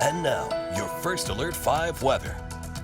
And now, your First Alert 5 weather.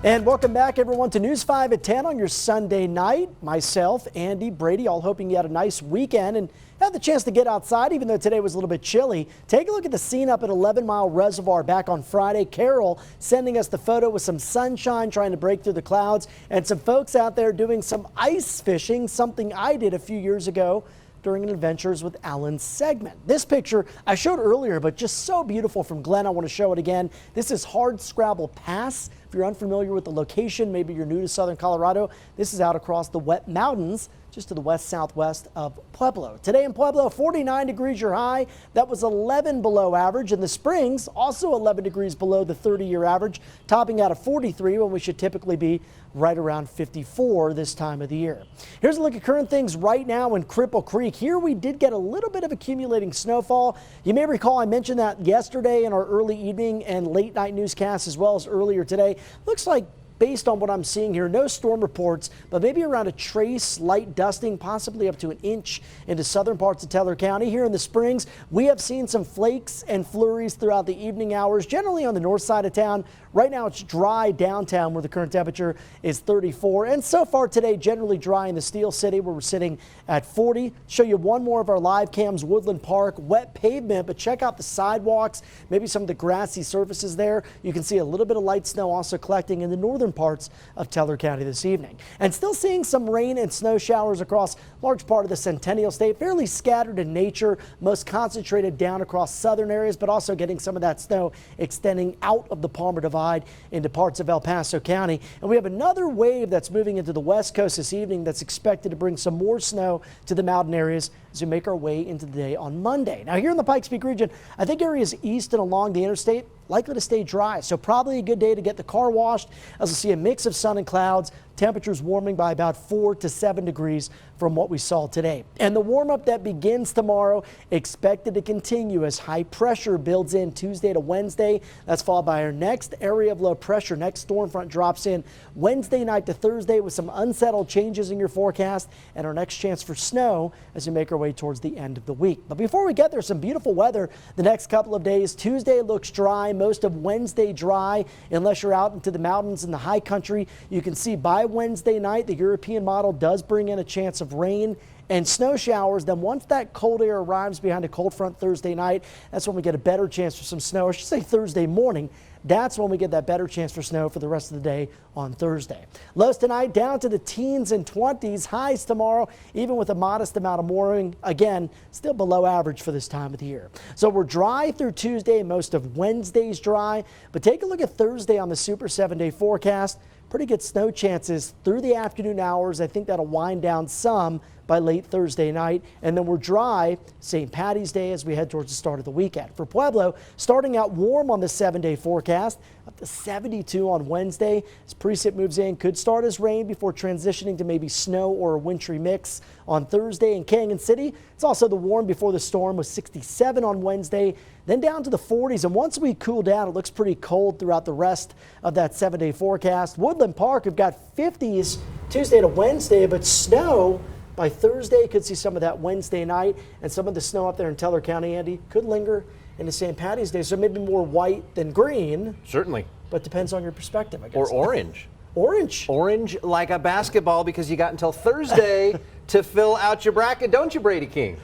And welcome back, everyone, to News 5 at 10 on your Sunday night. Myself, Andy, Brady, all hoping you had a nice weekend and had the chance to get outside, even though today was a little bit chilly. Take a look at the scene up at 11 Mile Reservoir back on Friday. Carol sending us the photo with some sunshine trying to break through the clouds and some folks out there doing some ice fishing, something I did a few years ago during an Adventures with Alan segment. This picture I showed earlier, but just so beautiful from Glenn. I want to show it again. This is Hardscrabble Pass. If you're unfamiliar with the location, maybe you're new to southern Colorado, this is out across the Wet Mountains, just to the west-southwest of Pueblo. Today in Pueblo, 49 degrees your high. That was 11 below average. In the Springs, also 11 degrees below the 30-year average, topping out at 43 when we should typically be right around 54 this time of the year. Here's a look at current things right now in Cripple Creek. Here we did get a little bit of accumulating snowfall. You may recall I mentioned that yesterday in our early evening and late night newscasts as well as earlier today. Looks like, based on what I'm seeing here, no storm reports, but maybe around a trace, light dusting, possibly up to an inch into southern parts of Teller County. Here in the Springs, we have seen some flakes and flurries throughout the evening hours, generally on the north side of town. Right now it's dry downtown where the current temperature is 34. And so far today, generally dry in the Steel City where we're sitting at 40. Show you one more of our live cams, Woodland Park, wet pavement, but check out the sidewalks, maybe some of the grassy surfaces there. You can see a little bit of light snow also collecting in the northern parts of Teller County this evening. And still seeing some rain and snow showers across large part of the Centennial State, fairly scattered in nature, most concentrated down across southern areas, but also getting some of that snow extending out of the Palmer Divide into parts of El Paso County. And we have another wave that's moving into the west coast this evening that's expected to bring some more snow to the mountain areas as we make our way into the day on Monday. Now here in the Pikes Peak region, I think areas east and along the interstate likely to stay dry, so probably a good day to get the car washed as we'll see a mix of sun and clouds. Temperatures warming by about 4 to 7 degrees from what we saw today. And the warm up that begins tomorrow expected to continue as high pressure builds in Tuesday to Wednesday. That's followed by our next area of low pressure. Next storm front drops in Wednesday night to Thursday with some unsettled changes in your forecast and our next chance for snow as we make our way towards the end of the week. But before we get there, some beautiful weather the next couple of days. Tuesday looks dry, most of Wednesday dry unless you're out into the mountains in the high country. You can see by Wednesday night, the European model does bring in a chance of rain and snow showers. Then once that cold air arrives behind a cold front Thursday night, that's when we get a better chance for some snow. I should say Thursday morning. That's when we get that better chance for snow for the rest of the day on Thursday. Lows tonight down to the teens and 20s. Highs tomorrow, even with a modest amount of mooring. Again, still below average for this time of the year. So we're dry through Tuesday. Most of Wednesday's dry. But take a look at Thursday on the Super 7-day forecast. Pretty good snow chances through the afternoon hours. I think that'll wind down some by late Thursday night. And then we're dry St. Patty's Day as we head towards the start of the weekend. For Pueblo, starting out warm on the 7-day forecast, up to 72 on Wednesday. As precip moves in, could start as rain before transitioning to maybe snow or a wintry mix on Thursday. In Canyon City, it's also the warm before the storm with 67 on Wednesday, then down to the 40s. And once we cool down, it looks pretty cold throughout the rest of that 7-day forecast. Woodland Park, we've got 50s Tuesday to Wednesday, but snow by Thursday. Could see some of that Wednesday night, and some of the snow up there in Teller County, Andy, could linger into St. Patty's Day. So maybe more white than green. Certainly. But depends on your perspective, I guess. Or orange. Orange. Orange like a basketball, because you got until Thursday to fill out your bracket, don't you, Brady King?